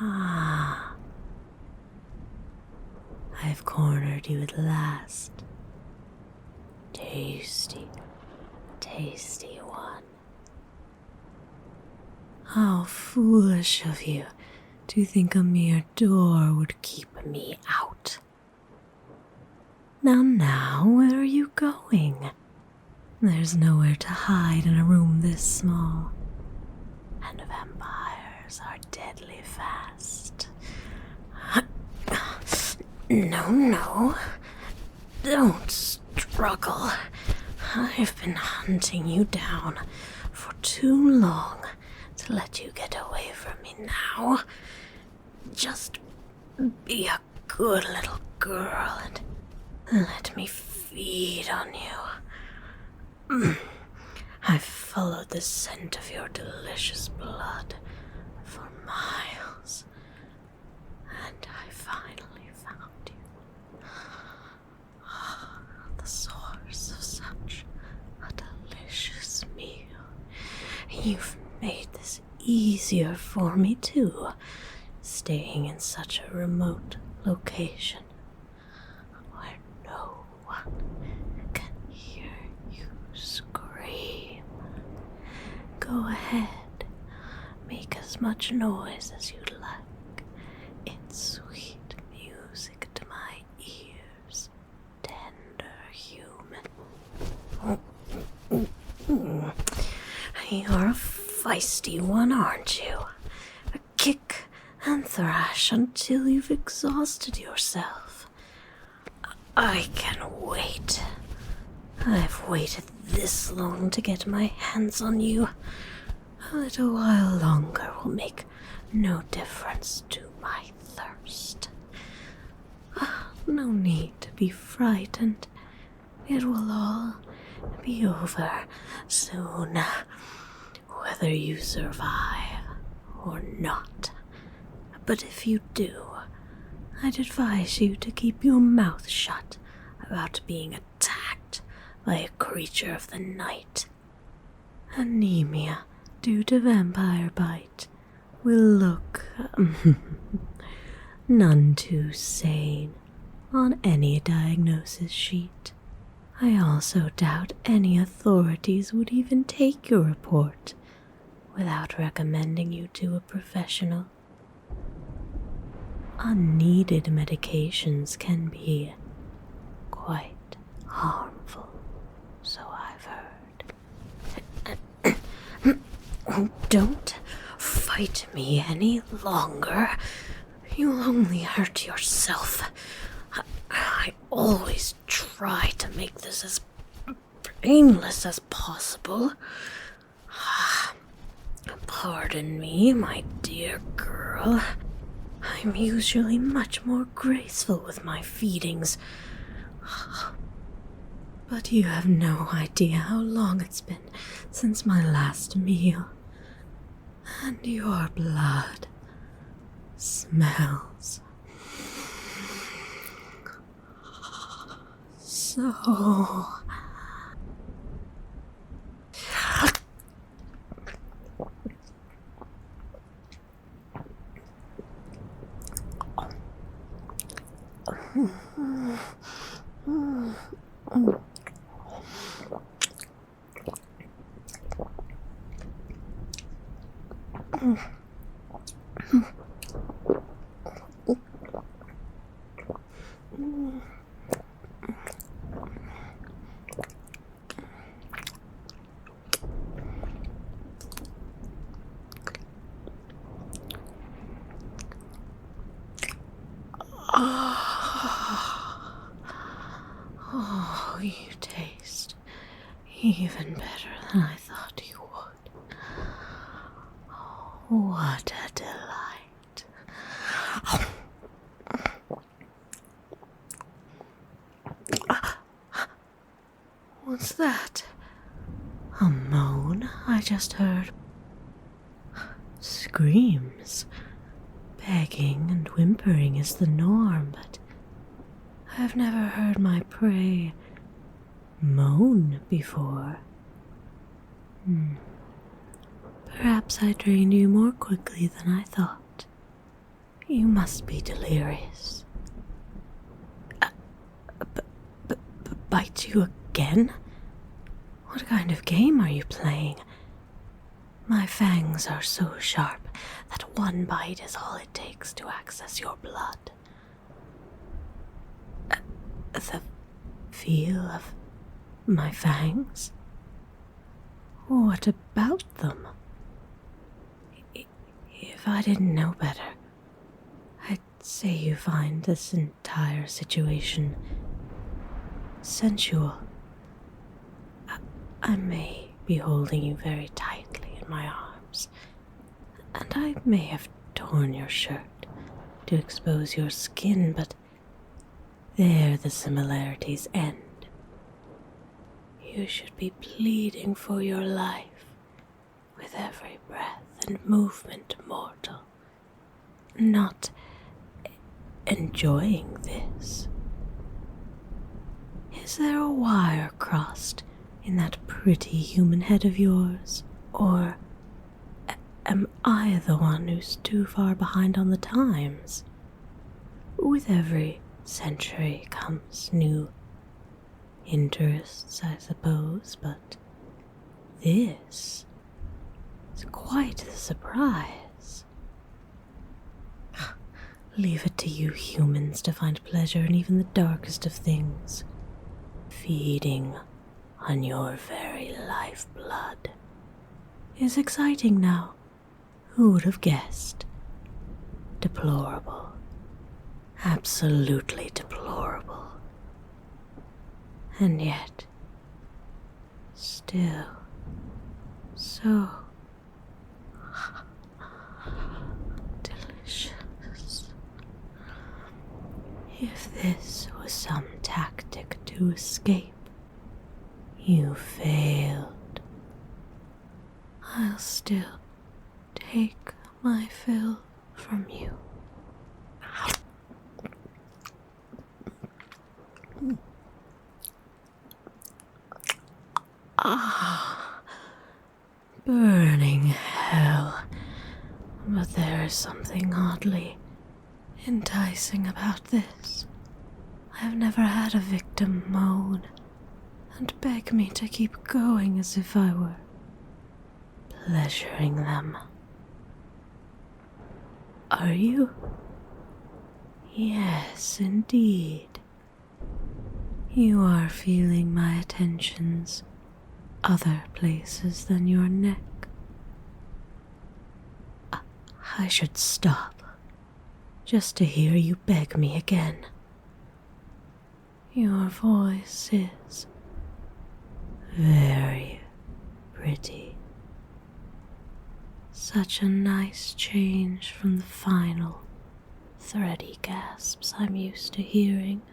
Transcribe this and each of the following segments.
Ah, I've cornered you at last. Tasty, tasty one. How foolish of you to think a mere door would keep me out. Now, where are you going? There's nowhere to hide in a room this small, and vampires are deadly fast. No, don't struggle. I've been hunting you down for too long to let you get away from me now. Just be a good little girl and let me feed on you. I've followed the scent of your delicious blood for miles, and I finally found you. The source of such a delicious meal. You've made this easier for me too, staying in such a remote location where no one can hear you scream. Go ahead, make as much noise as you'd like. It's sweet music to my ears, tender human. You're a feisty one, aren't you? Kick and thrash until you've exhausted yourself. I can wait. I've waited this long to get my hands on you. A little while longer will make no difference to my thirst. No need to be frightened. It will all be over soon, whether you survive or not. But if you do, I'd advise you to keep your mouth shut about being attacked by a creature of the night. Anemia due to vampire bite will look none too sane on any diagnosis sheet. I also doubt any authorities would even take your report without recommending you to a professional. Unneeded medications can be quite harmful, so I've heard. Don't fight me any longer. You'll only hurt yourself. I always try to make this as painless as possible. Pardon me, my dear girl. I'm usually much more graceful with my feedings. But you have no idea how long it's been since my last meal. And your blood smells so... Oh, you taste even better than I thought you would. Oh, what a delight. What's that? A moan I just heard. Screams. Begging and whimpering is the norm, but I've never heard my prey moan before. Perhaps I drained you more quickly than I thought. You must be delirious. Bite you again? What kind of game are you playing? My fangs are so sharp that one bite is all it takes to access your blood. The feel of my fangs? What about them? If I didn't know better, I'd say you find this entire situation sensual. I may be holding you very tightly in my arms, and I may have torn your shirt to expose your skin, but there the similarities end. You should be pleading for your life with every breath and movement, mortal, not enjoying this. Is there a wire crossed in that pretty human head of yours, or am I the one who's too far behind on the times? With every century comes new interests, I suppose, but this is quite the surprise. Leave it to you humans to find pleasure in even the darkest of things. Feeding on your very lifeblood is exciting now. Who would have guessed? Deplorable. Absolutely deplorable. And yet, still so delicious. If this was some tactic to escape, you failed. I'll still take my fill from you. Burning hell. But there is something oddly enticing about this. I've never had a victim moan and beg me to keep going as if I were pleasuring them. Are you? Yes, indeed. You are feeling my attentions other places than your neck. I should stop just to hear you beg me again. Your voice is very pretty. Such a nice change from the final, thready gasps I'm used to hearing.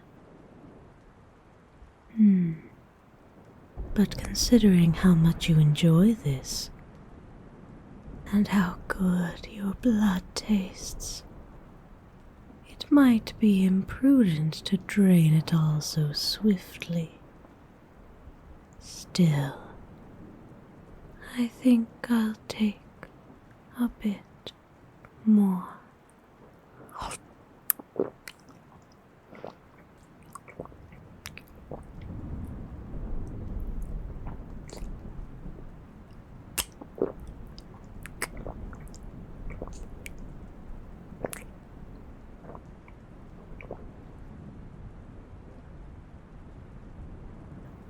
But considering how much you enjoy this, and how good your blood tastes, it might be imprudent to drain it all so swiftly. Still, I think I'll take a bit more.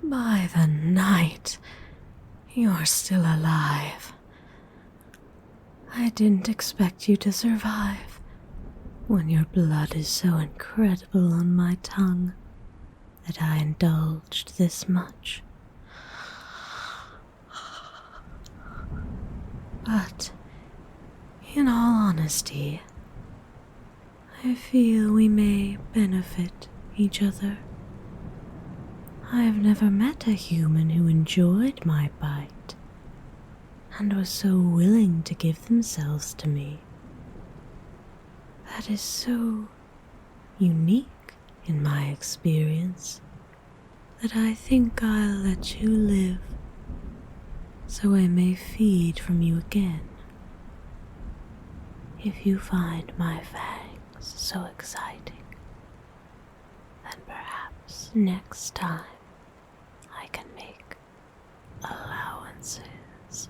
By the night, you're still alive. I didn't expect you to survive when your blood is so incredible on my tongue that I indulged this much. But, in all honesty, I feel we may benefit each other. I've never met a human who enjoyed my bite and was so willing to give themselves to me. That is so unique in my experience that I think I'll let you live so I may feed from you again. If you find my fangs so exciting. Then perhaps next time I can make allowances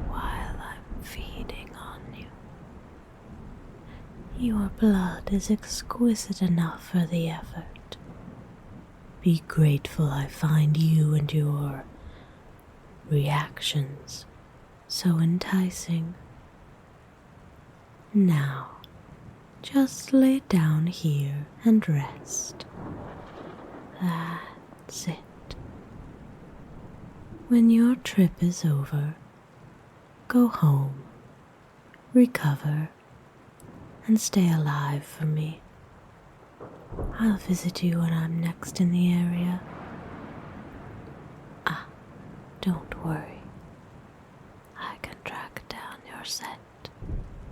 while I'm feeding on you. Your blood is exquisite enough for the effort. Be grateful I find you and your reactions so enticing. Now, just lay down here and rest. That's it. When your trip is over, go home, recover, and stay alive for me. I'll visit you when I'm next in the area. Ah, don't worry. I can track down your scent,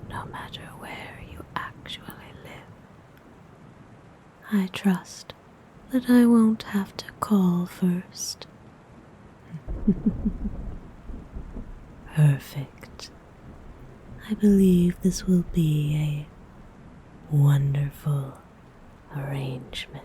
no matter where you actually live. I trust that I won't have to call first. Perfect. I believe this will be a wonderful arrangement.